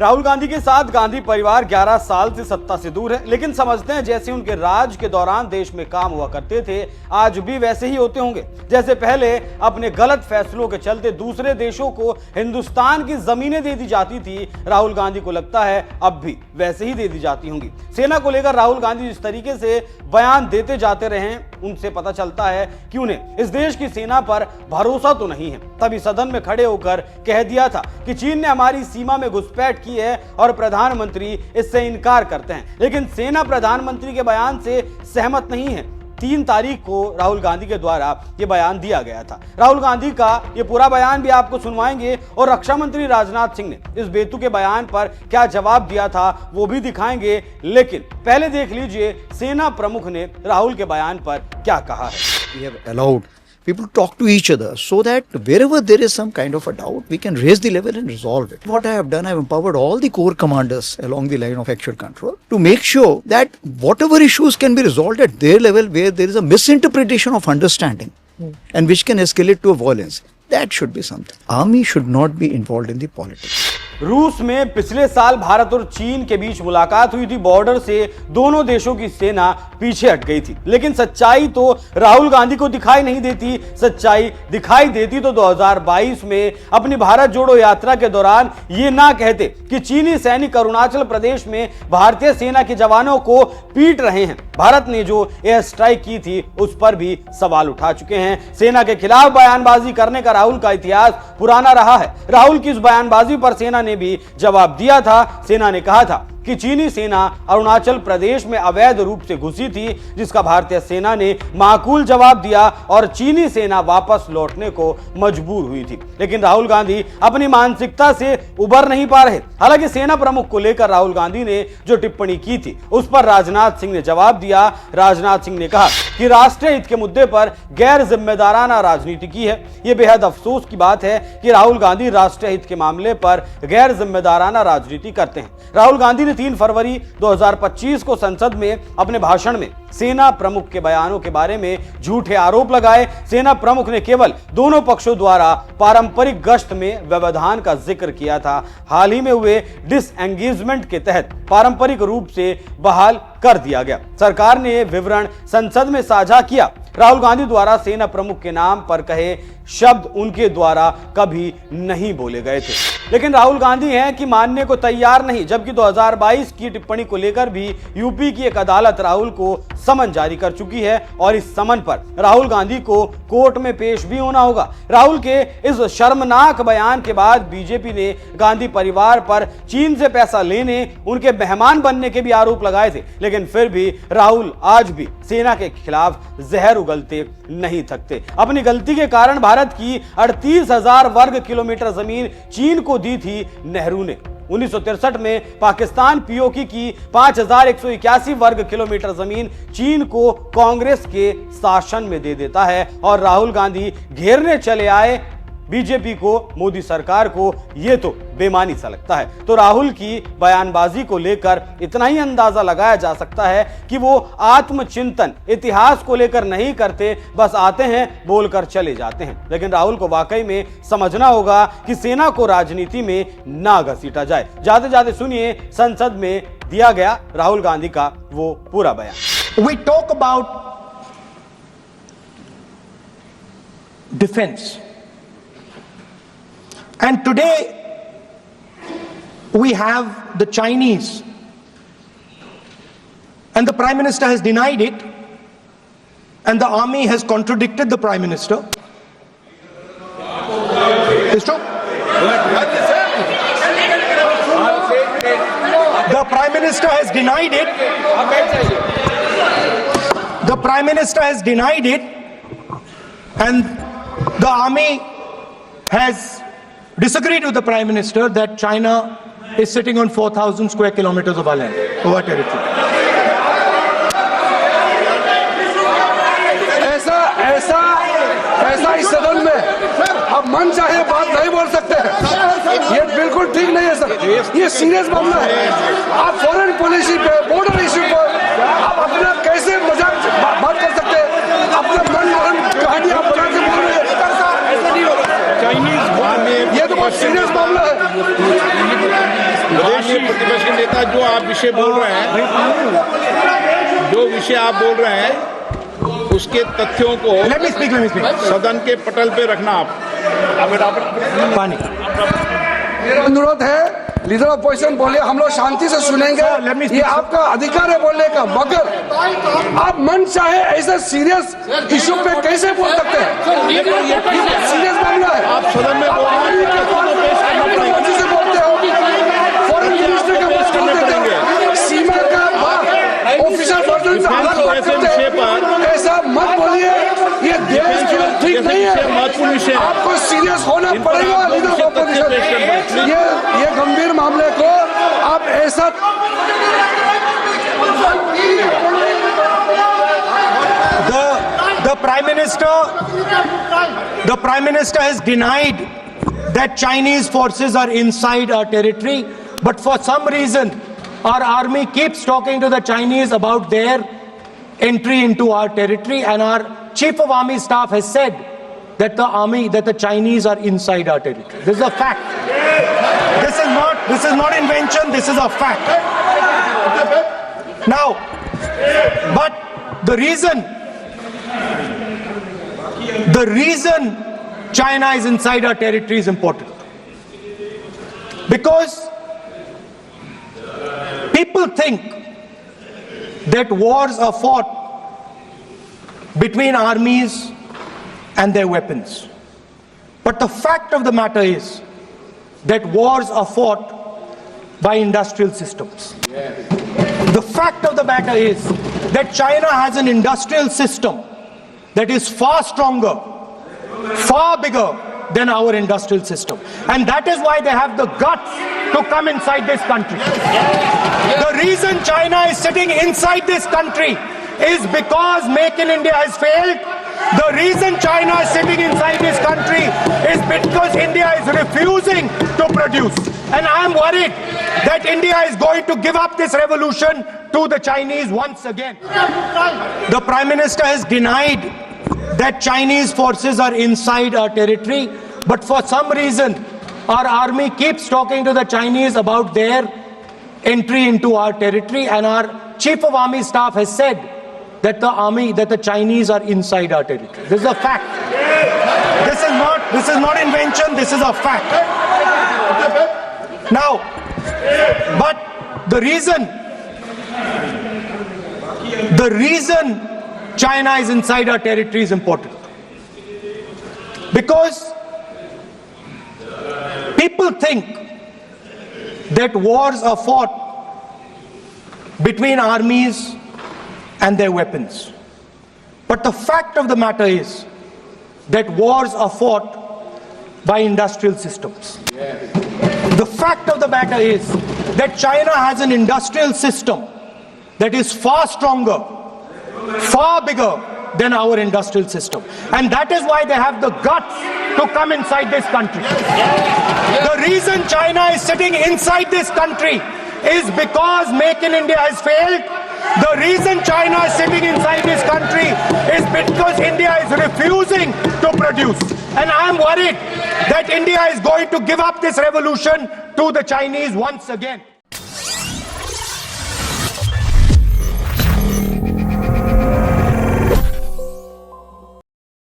राहुल गांधी के साथ गांधी परिवार 11 साल से सत्ता से दूर है, लेकिन समझते हैं जैसे उनके राज के दौरान देश में काम हुआ करते थे आज भी वैसे ही होते होंगे। जैसे पहले अपने गलत फैसलों के चलते दूसरे देशों को हिंदुस्तान की जमीनें दे दी जाती थी, राहुल गांधी को लगता है अब भी वैसे ही दे दी जाती होंगी। सेना को लेकर राहुल गांधी जिस तरीके से बयान देते जाते रहे उनसे पता चलता है कि उन्हें इस देश की सेना पर भरोसा तो नहीं है। तभी सदन में खड़े होकर कह दिया था कि चीन ने हमारी सीमा में घुसपैठ की है और प्रधानमंत्री इससे इनकार करते हैं, लेकिन सेना प्रधानमंत्री के बयान से सहमत नहीं है। 3 तारीख को राहुल गांधी के द्वारा यह बयान दिया गया था। राहुल गांधी का यह पूरा बयान भी आपको सुनवाएंगे और रक्षा मंत्री राजनाथ सिंह ने इस बेतुके बयान पर क्या जवाब दिया था वो भी दिखाएंगे। लेकिन पहले देख लीजिए सेना प्रमुख ने राहुल के बयान पर क्या कहा है। We have allowed people to talk to each other so that wherever there is some kind of a doubt, we can raise the level and resolve it. What I have done, I have empowered all the corps commanders along the line of actual control to make sure that whatever issues can be resolved at their level where there is a misinterpretation of understanding and which can escalate to a violence, that should be something. Army should not be involved in the politics. रूस में पिछले साल भारत और चीन के बीच मुलाकात हुई थी। बॉर्डर से दोनों देशों की सेना पीछे हट गई थी, लेकिन सच्चाई तो राहुल गांधी को दिखाई नहीं देती। सच्चाई दिखाई देती तो 2022 में अपनी भारत जोड़ो यात्रा के दौरान ये ना कहते कि चीनी सैनिक अरुणाचल प्रदेश में भारतीय सेना के जवानों को पीट रहे हैं। भारत ने जो एयर स्ट्राइक की थी उस पर भी सवाल उठा चुके हैं। सेना के खिलाफ बयानबाजी करने का राहुल का इतिहास पुराना रहा है। राहुल की इस बयानबाजी पर सेना ने भी जवाब दिया था। सेना ने कहा था कि चीनी सेना अरुणाचल प्रदेश में अवैध रूप से घुसी थी, जिसका भारतीय सेना ने माकूल जवाब दिया और चीनी सेना वापस लौटने को मजबूर हुई थी। लेकिन राहुल गांधी अपनी मानसिकता से उबर नहीं पा रहे। हालांकि सेना प्रमुख को लेकर राहुल गांधी ने जो टिप्पणी की थी उस पर राजनाथ सिंह ने जवाब दिया। राजनाथ सिंह ने कहा कि राष्ट्रीय हित के मुद्दे पर गैर जिम्मेदाराना राजनीति की है। यह बेहद अफसोस की बात है कि राहुल गांधी राष्ट्रीय हित के मामले पर गैर जिम्मेदाराना राजनीति करते हैं। राहुल गांधी 3 फरवरी 2025 को संसद में अपने भाषण में सेना प्रमुख के बयानों के बारे में झूठे आरोप लगाए। सेना प्रमुख ने केवल दोनों पक्षों द्वारा पारंपरिक गश्त में व्यवधान का जिक्र किया था। हाल ही में हुए डिसएंगेजमेंट के तहत पारंपरिक रूप से बहाल कर दिया गया। सरकार ने विवरण संसद में साझा किया। राहुल गांधी द्वारा सेना प्रमुख के नाम पर कहे शब्द उनके द्वारा कभी नहीं बोले गए थे, लेकिन राहुल गांधी हैं कि मानने को तैयार नहीं। जबकि 2022 की टिप्पणी को लेकर भी यूपी की एक अदालत राहुल को समन जारी कर चुकी है और इस समन पर राहुल गांधी को कोर्ट में पेश भी होना होगा। राहुल के इस शर्मनाक बयान के बाद बीजेपी ने गांधी परिवार पर चीन से पैसा लेने, उनके मेहमान बनने के भी आरोप लगाए थे, लेकिन फिर भी राहुल आज भी सेना के खिलाफ जहर उगलते नहीं थकते। अपनी गलती के कारण भारत की 38,000 वर्ग किलोमीटर जमीन चीन को दी थी नेहरू ने। 1963 में पाकिस्तान पीओके की 5,181 वर्ग किलोमीटर जमीन चीन को कांग्रेस के शासन में दे देता है और राहुल गांधी घेरने चले आए बीजेपी को, मोदी सरकार को। यह तो बेमानी सा लगता है। तो राहुल की बयानबाजी को लेकर इतना ही अंदाजा लगाया जा सकता है कि वो आत्मचिंतन इतिहास को लेकर नहीं करते, बस आते हैं बोलकर चले जाते हैं। लेकिन राहुल को वाकई में समझना होगा कि सेना को राजनीति में ना घसीटा जाए। जाते जाते सुनिए संसद में दिया गया राहुल गांधी का वो पूरा बयान। We talk about defense. And today we have the Chinese, and the Prime Minister has denied it, and the army has contradicted the Prime Minister. It's true. The Prime Minister has denied it. The Prime Minister has denied it, and the army has disagreed with the Prime Minister that China is sitting on 4,000 square kilometers of our land, of our territory. ऐसा इस सदन में अब मन चाहे बात नहीं बोल सकते हैं। ये बिल्कुल ठीक नहीं है सर। ये सीरियस मामला है। आप फॉरेन पॉलिसी पे, बॉर्डर इश्यू पर आप अपना कैसे मजाक बात कर सकते हैं? अपना मन कहानी आप बना के बोल रहे हैं। ये तो बहुत सीरियस मामला है। प्रतिपक्ष के नेता जो आप विषय बोल रहे हैं, जो विषय आप बोल रहे हैं उसके तथ्यों को Let me speak. सदन के पटल पे रखना आप। पानी। मेरा अनुरोध है, लीडर ऑफ अपोजिशन बोले, हम लोग शांति से सुनेंगे, ये आपका अधिकार है बोलने का, मगर आप मन चाहे ऐसे सीरियस इशू पे कैसे बोल सकते हैं? सीरियस मामला है। आप सदन में बोल रहे हैं, से बोलते हो, फॉरेन मिनिस्टर का मुश्किल देते हैं, सीमा का ऑफिशियल वर्जन से अलग बात करते हैं, ऐसा मत बोलिए, ये देश के लिए ठीक नहीं है। महत्वपूर्ण विषय है। आपको सीरियस होना पड़ेगा लीडर ऑफ अपोजिशन। ये गंभीर मामले को आप ऐसा The Prime Minister has denied that Chinese forces are inside our territory, but for some reason, our army keeps talking to the Chinese about their entry into our territory, and our Chief of Army Staff has said that the Chinese are inside our territory. This is a fact. This is not invention. This is a fact. Now, but the reason China is inside our territory is important, because people think that wars are fought between armies and their weapons. But the fact of the matter is that wars are fought by industrial systems. The fact of the matter is that China has an industrial system that is far stronger, far bigger than our industrial system. And that is why they have the guts to come inside this country. The reason China is sitting inside this country is because Make in India has failed. The reason China is sitting inside this country is because India is refusing to produce. And I am worried that India is going to give up this revolution to the Chinese once again. The Prime Minister has denied that Chinese forces are inside our territory, but for some reason, our army keeps talking to the Chinese about their entry into our territory, and our Chief of Army Staff has said that the Chinese are inside our territory. This is a fact. This is not invention. This is a fact. Now, but the reason China is inside our territory is important, because people think that wars are fought between armies and their weapons. But the fact of the matter is that wars are fought by industrial systems. The fact of the matter is that China has an industrial system that is far stronger, far bigger than our industrial system. And that is why they have the guts to come inside this country. The reason China is sitting inside this country is because Make in India has failed. The reason China is sitting inside this country is because India is refusing to produce. And I am worried that India is going to give up this revolution to the Chinese once again.